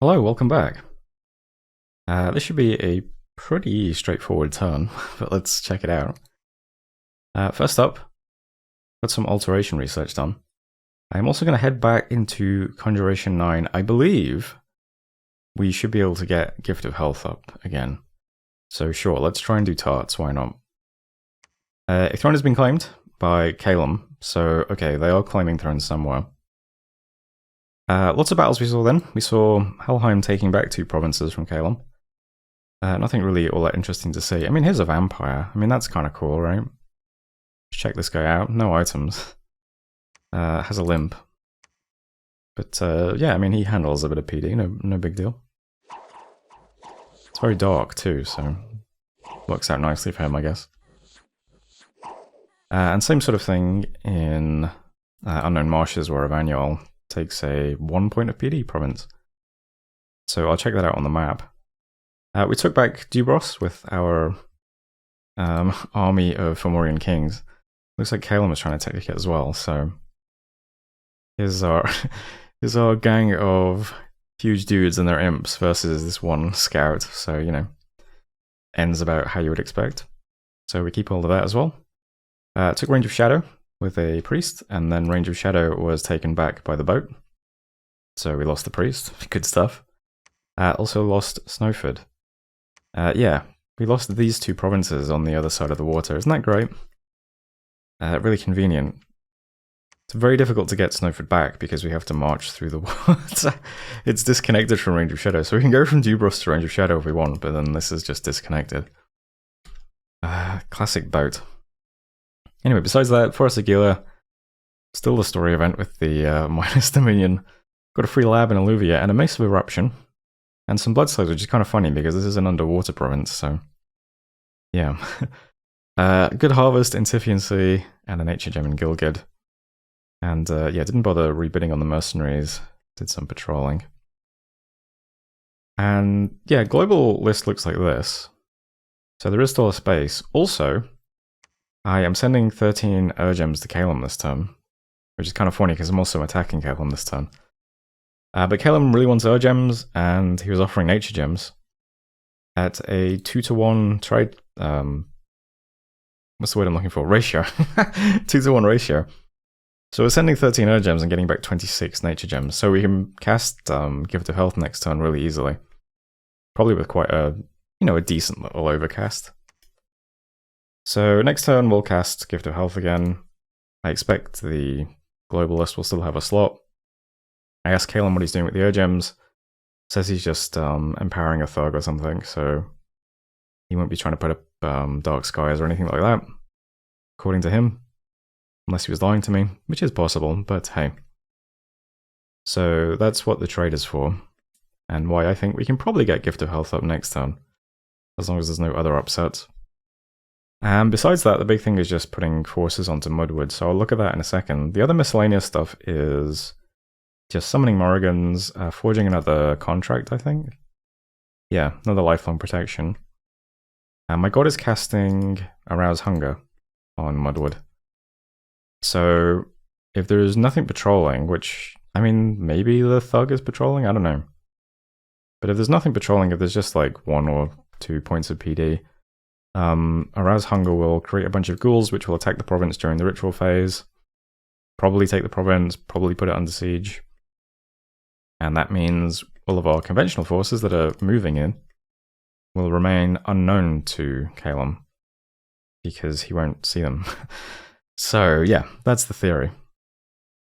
Hello, welcome back. This should be a pretty straightforward turn, but let's check it out. First up, got some alteration research done. I'm also going to head back into Conjuration 9. I believe we should be able to get Gift of Health up again. So sure, let's try and do tarts, why not? A throne has been claimed by Calum, so okay, they are claiming thrones somewhere. Lots of battles we saw then. We saw Helheim taking back 2 provinces from Calum. Nothing really all that interesting to see. I mean, here's a vampire. I mean, that's kind of cool, right? Let's check this guy out. No items. Has a limp. But yeah, I mean, he handles a bit of PD. No big deal. It's very dark too, so works out nicely for him, I guess. And same sort of thing in Unknown Marshes, where Evanuel takes a 1 point of PD province. So I'll check that out on the map. We took back Dubros with our army of Fomorian kings. Looks like Calum was trying to take it as well, so here's our gang of huge dudes and their imps versus this one scout, so you know, ends about how you would expect. So we keep hold of that as well. Took Range of Shadow with a priest, and then Range of Shadow was taken back by the boat. So we lost the priest. Good stuff. Also lost Snowford. Yeah, we lost these 2 provinces on the other side of the water. Isn't that great? Really convenient. It's very difficult to get Snowford back because we have to march through the water. It's disconnected from Range of Shadow. So we can go from Dubros to Range of Shadow if we want, but then this is just disconnected. Classic boat. Anyway, besides that, Forest of Gila, still the story event with the minus Dominion. Got a free lab in Alluvia and a Mace of Eruption. And some Bloodslaves, which is kind of funny because this is an underwater province, so yeah. Good harvest in Typhian Sea and a nature gem in Gilgid. And yeah, didn't bother rebidding on the mercenaries, did some patrolling. And yeah, global list looks like this. So there is still a space. Also, I am sending 13 Urgems to Calum this turn, which is kind of funny because I'm also attacking Calum this turn. But Calum really wants Urgems, and he was offering Nature Gems at a 2-to-1 trade. What's the word I'm looking for? Ratio. 2-to-1 ratio. So we're sending 13 Urgems and getting back 26 Nature Gems. So we can cast Gift of Health next turn really easily. Probably with quite a, a decent little overcast. So next turn we'll cast Gift of Health again. I expect the global list will still have a slot. I asked Calum what he's doing with the Urgems. Says he's just empowering a thug or something, so he won't be trying to put up Dark Skies or anything like that, according to him. Unless he was lying to me, which is possible, but hey. So that's what the trade is for, and why I think we can probably get Gift of Health up next turn, as long as there's no other upsets. And besides that, the big thing is just putting forces onto Mudwood, so I'll look at that in a second. The other miscellaneous stuff is just summoning Morrigans, forging another contract, I think. Yeah, another lifelong protection. And my god is casting Arouse Hunger on Mudwood. So if there's nothing patrolling, which, I mean, maybe the thug is patrolling, I don't know. But if there's nothing patrolling, if there's just like 1 or 2 points of PD, Arouse Hunger will create a bunch of ghouls which will attack the province during the ritual phase. Probably take the province, probably put it under siege. And that means all of our conventional forces that are moving in will remain unknown to Calum, because he won't see them. So yeah, that's the theory.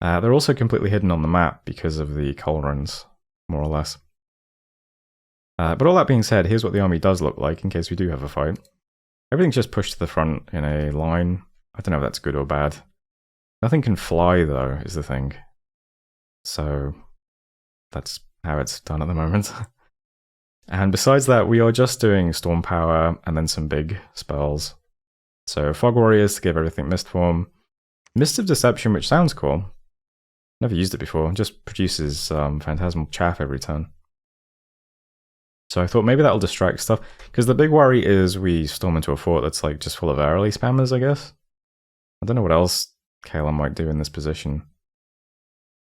They're also completely hidden on the map because of the cauldrons, more or less. But all that being said, here's what the army does look like in case we do have a fight. Everything's just pushed to the front in a line. I don't know if that's good or bad. Nothing can fly though, is the thing. So that's how it's done at the moment. And besides that, we are just doing Storm Power and then some big spells. So Fog Warriors to give everything Mist form. Mist of Deception, which sounds cool. Never used it before. Just produces phantasmal chaff every turn. So I thought maybe that'll distract stuff. Because the big worry is we storm into a fort that's like just full of early spammers, I guess. I don't know what else Calum might do in this position.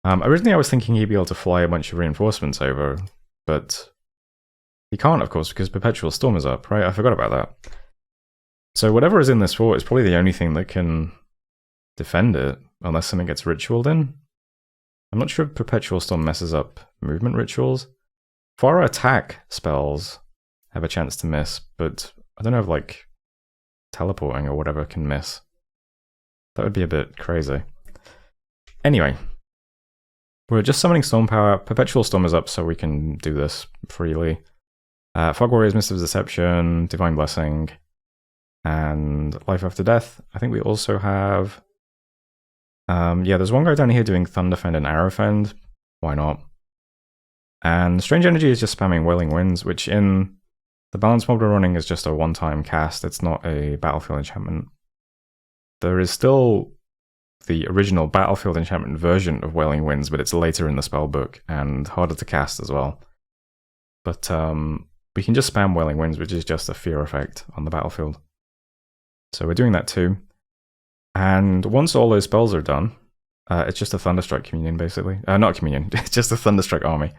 Originally I was thinking he'd be able to fly a bunch of reinforcements over, but he can't, of course, because Perpetual Storm is up, right? I forgot about that. So whatever is in this fort is probably the only thing that can defend it, unless something gets ritualed in. I'm not sure if Perpetual Storm messes up movement rituals. Far attack spells have a chance to miss, but I don't know if like teleporting or whatever can miss. That would be a bit crazy. Anyway, we're just summoning Storm Power. Perpetual Storm is up, so we can do this freely. Fog Warriors, Mist of Deception, Divine Blessing, and Life After Death. I think we also have... yeah, there's one guy down here doing Thunderfend and Arrowfend. Why not? And Strange Energy is just spamming Wailing Winds, which in the balance mod we're running is just a one-time cast. It's not a battlefield enchantment. There is still the original battlefield enchantment version of Wailing Winds, but it's later in the spellbook and harder to cast as well. But we can just spam Wailing Winds, which is just a fear effect on the battlefield. So we're doing that too. And once all those spells are done, it's just a Thunderstrike Communion, basically. Not Communion, it's just a Thunderstrike army.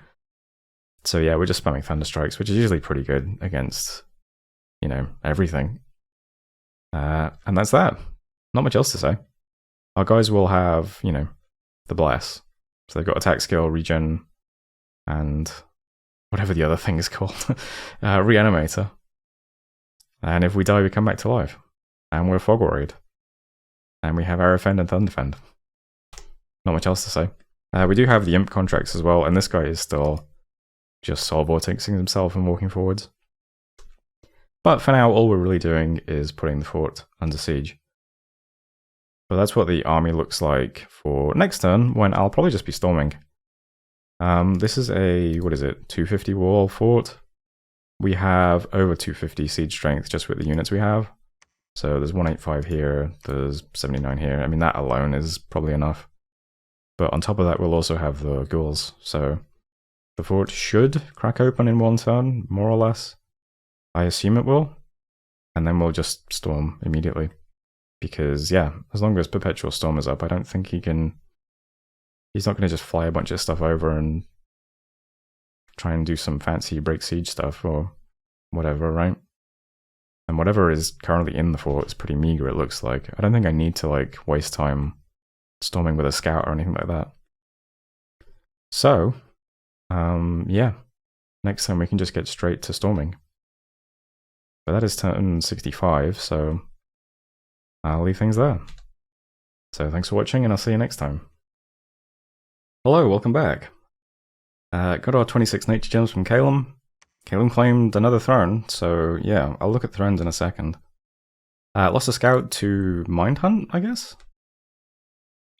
So yeah, we're just spamming Thunderstrikes, which is usually pretty good against, you know, everything. And that's that. Not much else to say. Our guys will have, you know, the Bless. So they've got attack skill, regen, and whatever the other thing is called. Reanimator. And if we die, we come back to life. And we're Fog Warried. And we have Arrowfend and Thunderfend. Not much else to say. We do have the Imp contracts as well, and this guy is still just Soul Vortexing himself and walking forwards. But for now, all we're really doing is putting the fort under siege. But that's what the army looks like for next turn, when I'll probably just be storming. This is a, what is it, 250 wall fort? We have over 250 siege strength just with the units we have. So there's 185 here, there's 79 here. I mean, that alone is probably enough. But on top of that, we'll also have the ghouls. So the fort should crack open in one turn, more or less. I assume it will. And then we'll just storm immediately. Because, yeah, as long as Perpetual Storm is up, I don't think he can... He's not going to just fly a bunch of stuff over and try and do some fancy break siege stuff or whatever, right? And whatever is currently in the fort is pretty meager, it looks like. I don't think I need to, like, waste time storming with a scout or anything like that. So, yeah. Next time we can just get straight to storming. But that is turn 65, so I'll leave things there. So thanks for watching, and I'll see you next time. Hello, welcome back. Got our 26 nature gems from Calum. Calum claimed another throne, so yeah, I'll look at thrones in a second. Lost a scout to Mind Hunt, I guess?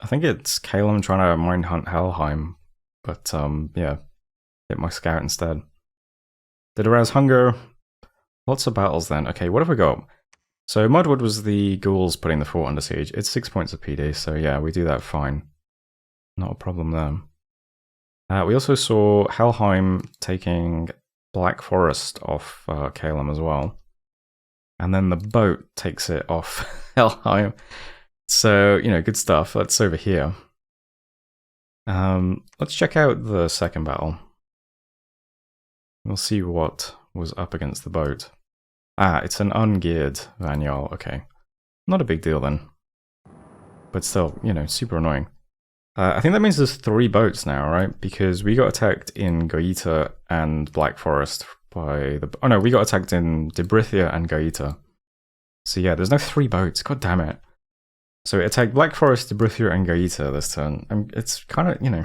I think it's Calum trying to Mind Hunt Helheim, but yeah, hit my scout instead. Did arouse hunger. Lots of battles then. Okay, what have we got? So Mudwood was the ghouls putting the fort under siege. It's 6 points of PD, so yeah, we do that fine. Not a problem there. We also saw Helheim taking Black Forest off Calum as well. And then the boat takes it off Helheim. So, you know, good stuff. That's over here. Let's check out the second battle. We'll see what was up against the boat. Ah, it's an ungeared Vanyal. Okay. Not a big deal then. But still, you know, super annoying. I think that means there's 3 boats now, right? Because we got attacked in Gaeta and Black Forest by the... Oh no, we got attacked in Debrithia and Gaeta. So yeah, there's no 3 boats. God damn it. So it attacked Black Forest, Debrithia, and Gaeta this turn. It's kind of, you know...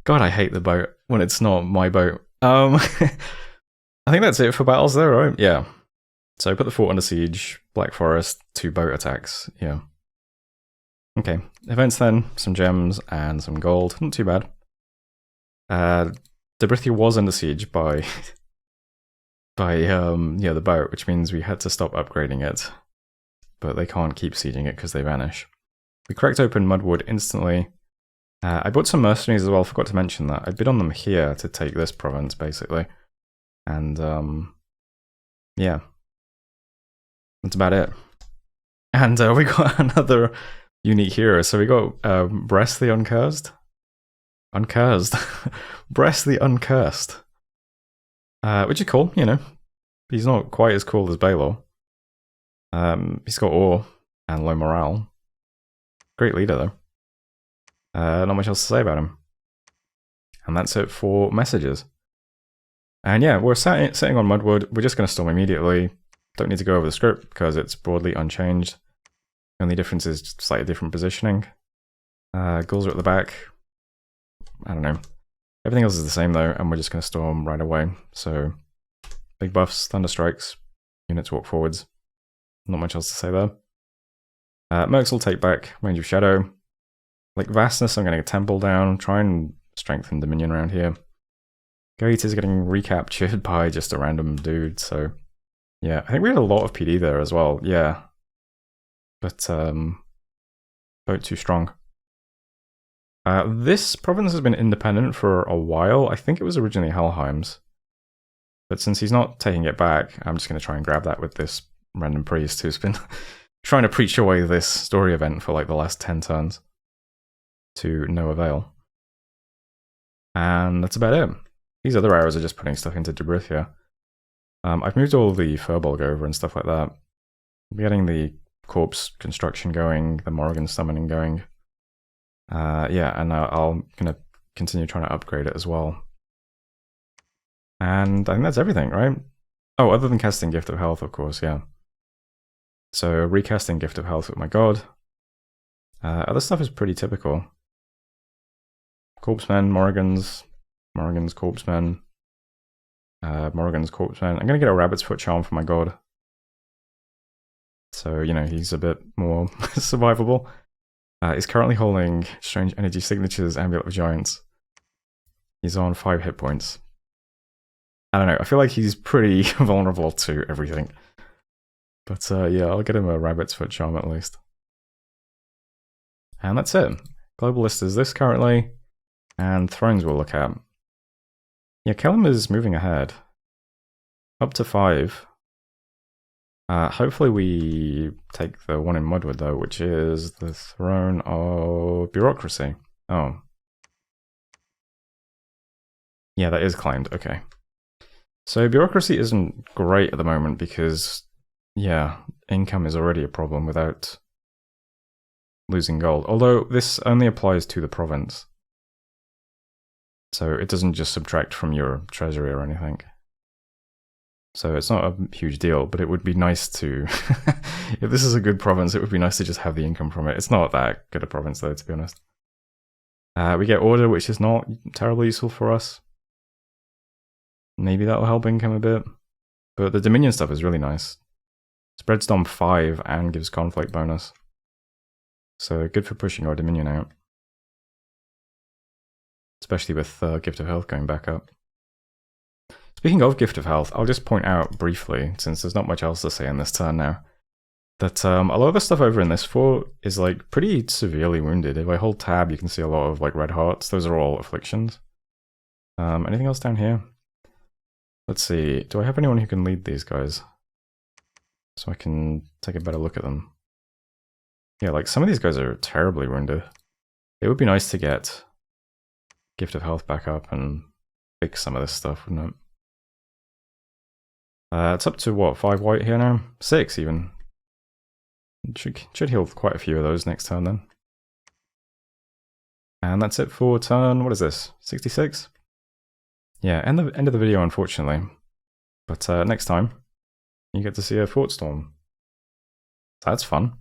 God, I hate the boat when it's not my boat. I think that's it for battles there, right? Yeah. So I put the fort under siege, Black Forest, 2 boat attacks. Yeah. Okay, events then, some gems and some gold, not too bad. Debrithia was under siege by yeah, the boat, which means we had to stop upgrading it. But they can't keep sieging it because they vanish. We cracked open Mudwood instantly. I bought some mercenaries as well, forgot to mention that. I bid on them here to take this province, basically. And, yeah. That's about it. And we got another... unique hero. So we got Brest the Uncursed. Brest the Uncursed. Which is cool, you know. He's not quite as cool as Baylor. He's got ore and low morale. Great leader, though. Not much else to say about him. And that's it for messages. And yeah, we're sitting on Mudwood. We're just going to storm immediately. Don't need to go over the script because it's broadly unchanged. The only difference is slightly different positioning. Ghouls are at the back. I don't know. Everything else is the same though, and we're just going to storm right away. So, big buffs, thunder strikes, units walk forwards. Not much else to say there. Mercs will take back range of shadow. Like vastness, I'm going to get temple down, try and strengthen Dominion around here. Gate is getting recaptured by just a random dude, so yeah, I think we had a lot of PD there as well, yeah. But, vote too strong. This province has been independent for a while. I think it was originally Helheim's. But since he's not taking it back, I'm just going to try and grab that with this random priest who's been trying to preach away this story event for like the last 10 turns. To no avail. And that's about it. These other arrows are just putting stuff into Debrithia. I've moved all the Furbolg over and stuff like that. I'm getting the corpse construction going, the Morrigan summoning going. Yeah, and I'm going to continue trying to upgrade it as well. And I think that's everything, right? Oh, other than casting Gift of Health, of course, yeah. So, recasting Gift of Health with my god. Other stuff is pretty typical. Corpsemen, Morrigans, Corpsemen, Morrigan's Corpsemen. I'm going to get a Rabbit's Foot Charm for my god. So, you know, he's a bit more survivable. He's currently holding Strange Energy Signatures, Amulet of Giants. He's on 5 hit points. I don't know, I feel like he's pretty vulnerable to everything. But yeah, I'll get him a Rabbit's Foot Charm at least. And that's it. Global list is this currently. And Thrones we'll look at. Yeah, Kellum is moving ahead. Up to 5. Hopefully we take the one in Mudwood though, which is the Throne of Bureaucracy. Oh. Yeah, that is claimed, okay. So Bureaucracy isn't great at the moment because, yeah, income is already a problem without losing gold. Although this only applies to the province. So it doesn't just subtract from your treasury or anything. So it's not a huge deal, but it would be nice to... if this is a good province, it would be nice to just have the income from it. It's not that good a province though, to be honest. We get Order, which is not terribly useful for us. Maybe that'll help income a bit. But the Dominion stuff is really nice. Spreads Dom 5 and gives conflict bonus. So good for pushing our Dominion out. Especially with Gift of Health going back up. Speaking of Gift of Health, I'll just point out briefly, since there's not much else to say in this turn now, that a lot of the stuff over in this fort is like pretty severely wounded. If I hold tab, you can see a lot of like red hearts. Those are all afflictions. Anything else down here? Let's see. Do I have anyone who can lead these guys? So I can take a better look at them. Yeah, like some of these guys are terribly wounded. It would be nice to get Gift of Health back up and fix some of this stuff, wouldn't it? It's up to what, 5 white here now? 6 even. Should heal quite a few of those next turn then. And that's it for turn, what is this, 66? Yeah, end of the video unfortunately. But next time, you get to see a fort storm. So that's fun.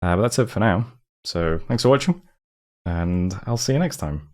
But that's it for now. So thanks for watching, and I'll see you next time.